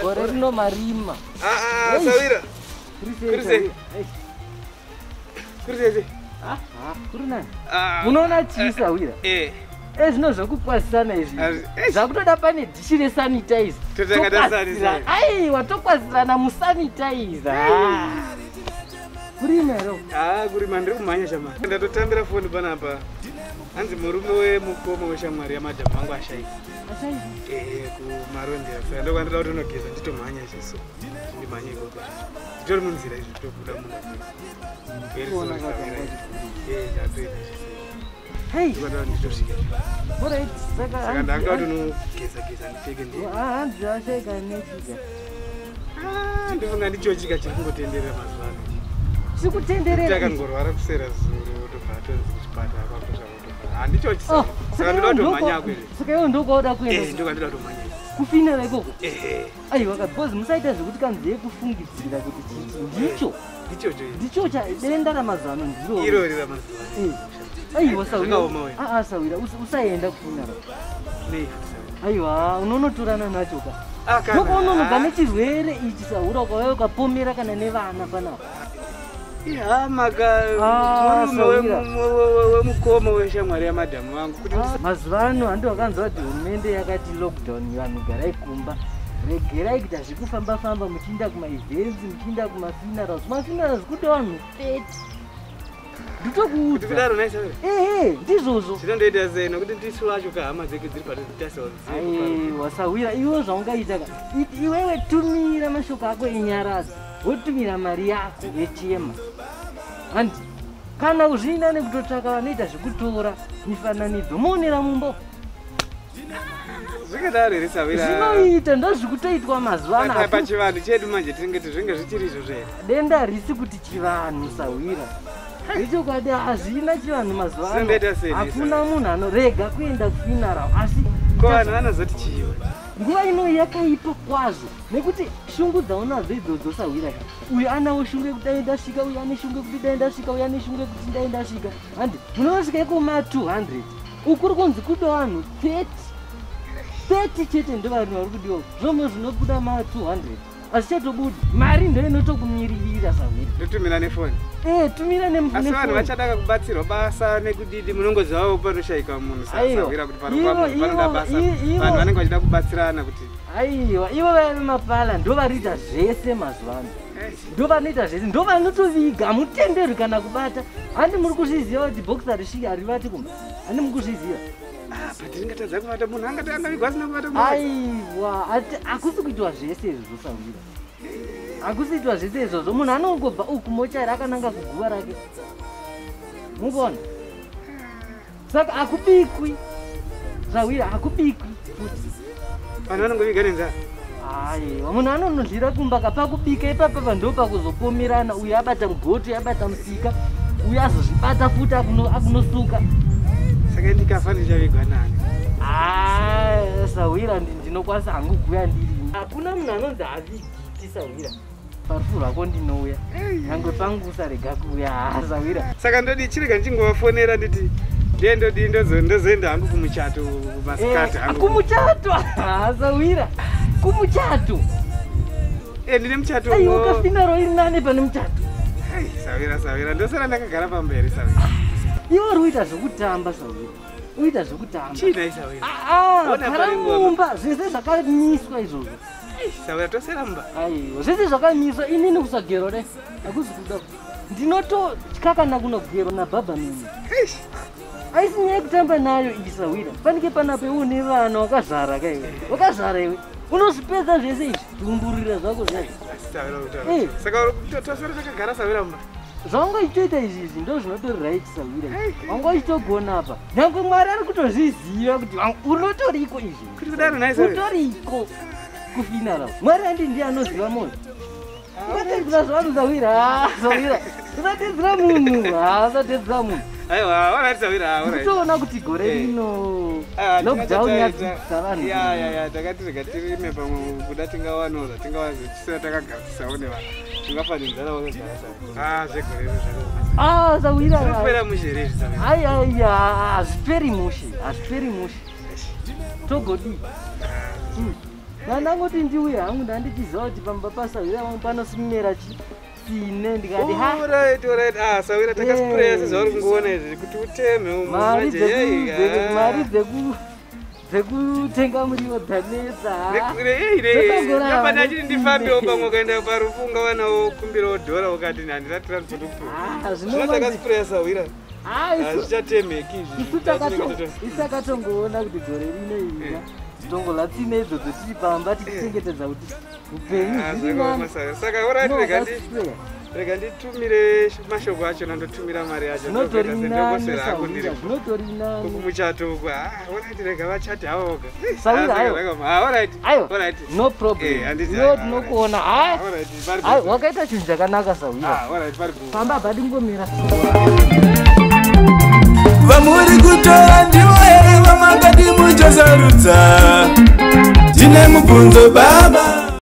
Goreno marima. Sawira. Kurise. Kurina. Unoona chisa wira. Zvinozvokukwasisana izvi. Zvakutoda pane dishi resanitizer. Totanga sanitizer. Aiwa tokwasisana musanitizer. Kurima ro. Kurima ndiri kumhanya shama. Ndatotambira foni panapa. Hanzi murume wemukoma weshamwari yamadhamu vangu ashaika. Kumarondera. Saka ndokwandida kuti unogeza nditomhanya chiso. Ndimhanye ikoko. Nditori munzira izvi tobuda munhu. Hey. Alright. Saka ndanga kuti unogeza ndipfeke ndiyo. Hanzi ashaika nechika. Ndifunga ndichochika chiri kungotenderera mazuva ano. Chiri kutenderera. Takangorwara kusera zuro tobva tonzi kuchipatara kwakutosvaka kutobva. Handichochisa. Saka ndoda kutomhanya kwere. Saka iwe ndokwauda kuenda. Ndoka ndoda kutomhanya. Kufinira ikoko. Aiwa because musaita zvekuti kanzi yekufungidzira kuti ndicho. Ndicho denda ramazuva ano ndiro. Iro ramazuva. Aiwa Sawira. Sawira usaenda kufinira. Aiwa unonotorana nacho ka. Ndokwaunonoga nechirwere ichi Sawira ukauya ukapomera kana nevana panapa. Maka murume wemukoma weshamwari yamadhamu vangu. Mazuva ano handi wakanzwa kuti hurumende yakati lockdown vanhu garai kumba. Regerai kuita zvekufamba-famba muchiinda kuma-events, muchiinda kuma-funerals. Ma-funerals kuti vanhu 30. Nditokuudza. Kudaro naisa wewe? Ndizvozvo. Zvinondoita sei nokuti ndisu lacho kahama dzeke dziri padutasawo. Aiwa Sawira, iwe zvaungaita ka. Iwewe tumira mashoko ako enyaradzi. Wotumira mari yako yechema. Handi kana uzvinda nekutotsvaka vanoita zvekutora mifananidzo muonera mumbo. Zvakadaro here Sawira? Zvinoita ndozvikutoitwa mazuva ano. Pachivanhu chedu manje tingati zvinge zvichiri izvo zvere. Denda harisi kuti chivanhu Sawira. Nechokwadi hazvina chivanhu mazuva ano. Hakuna munhu anorega kuenda kufuneral asi ko vanhu vanozoti chiiwe. Nguva ino yakaipa kwazvo nekuti shungu dzaunadzo idzodzo Sawira. Uyu anawo shungu yekuti dai ndasvika, uyu ane shungu yekuti dai ndasvika, uyu ane shungu yekuti dai ndasvika. Handi munosvika ikoma 200. Ukuri kunzi kudo vanhu 30 chete ndo vanhu vari kudiwa. Zvomwe zvinobuda ma200. Azichatobudi. Mari ndo inotokumiririra Sawira. Ndotumira nefoni. Tumira nefoni. Asi vanhu vachada kubatsirwa basa nekudidi munongozivawo panoshaika munhu Sawira kuti panoda basa. Vanhu vanenge vachida kubatsirana kuti. Aiwa, ivo vemapala ndo variita zvese mazuva ano. Ndo vanoita zvese, ndo vanotoviga mutenderwi kana kubata. Handi muri kuzviziva kuti bhokisi harisviki harivati kumba. Handi muri kuzviziva. Patingatadza kubata munhu angavigwa asina kubata munhu. Aiwa, hakusi kuitwa zvese izvozvo Sawira. Hakusi kuitwa zvese izvozvo. Munhu anongobva uku mochari akananga kuguva rake. Mukuona? Saka hakubikwi. Sawira hakubikwi. Vanhu vanongoviga nenzara. Aiwa, munhu anonodlira kumba kapakubika ipapa ndo pakuzopomerana. Uyu abata mugoto, abata musika. Uyu azozvibata futi akunosuka. Saka ndikafa ndichavigwa nani? Sawira ndinokwanisa hangu kuuya ndiri. Hakuna munhu anonzi havigiti Sawira. Parufu rwako ndinouya. Nyangwe pangu usarega kuuya Sawira. Saka ndodi chirega ndichingovafonera nditi ndozoenda hangu kumuchato masikati hangu. Kumuchato? Sawira. Kumuchato? Ndine muchato. Aiwa kafinaro iri nane pane muchato. Sawira ndosara ndakagara pamberi Sawira. Iwe uri kuita zvekutamba Sawira. Uita zvekutamba. Chii Sawira? Paramumba zvese zvakamiswa izvozvo. Sawira tosera mumba. Aiwa zvese zvakamiswa inini kusagero re. Hakuzi kuda. Ndinototya kana kunogerwa nabhabha mimi. Aisi nyaya kutamba nayo iyi Sawira. Panike panapo une vana wakazvara ka iwe. Wakazvara iwe. Unozvipedza zvese izvi. Dumburira zvako zvese. Sawira utaura. Saka tosera takagara Sawira mumba. Zvaungoitoita izvizvi ndo zvinotori right Sawira. Wangoitogona apa. Nyangwe Mwari ari kutozviziva kuti unotoriko izvi. Kuti kudaro naye Sawira. Utoriko kufuneral. Mwari ndiye anoziva munhu. Ungatedzera zvavanhu Sawira. Ungatedzera munhu. Ungatedzera munhu. aiwa alright Sawira alright toona kuti gore rino lockdown yadzisa vanhu ya takatirega tirime pamwe kuda tingawanoza tingawazotisira takagarisawo nevanhu tingafanira wakagara zvegore Sawira kupera mushere hazviperi mushe togodi nandangoti ndiuya hangu ndandichiziva kuti pamba paSawira vangu panosimera tsine ndikati alright Sawira takaspreya sezvauri kungoona izvi kuti uteme mari dzekutenga muriwo dzanetsa apana achiti ndifambewo pamwe ukaenda parufu ungawanawo kumbirawo dhora ukati handiratiradzinokuno takaspreya Sawira hazvichatemeki isu takatongoona kuti gore rino ina titongola tsine idzo dzotiri pamba tichichengetedza kuti upenyu saka rega nditumire mashoko acho nandotumira mari yacho kumuchato uku rega vachati havoga no problem tinokuona wakaita chinhu chakanaka Sawira pamba padingomira vamuri kutora ndivo here vamakati muchosarudza tine mubvunzo baba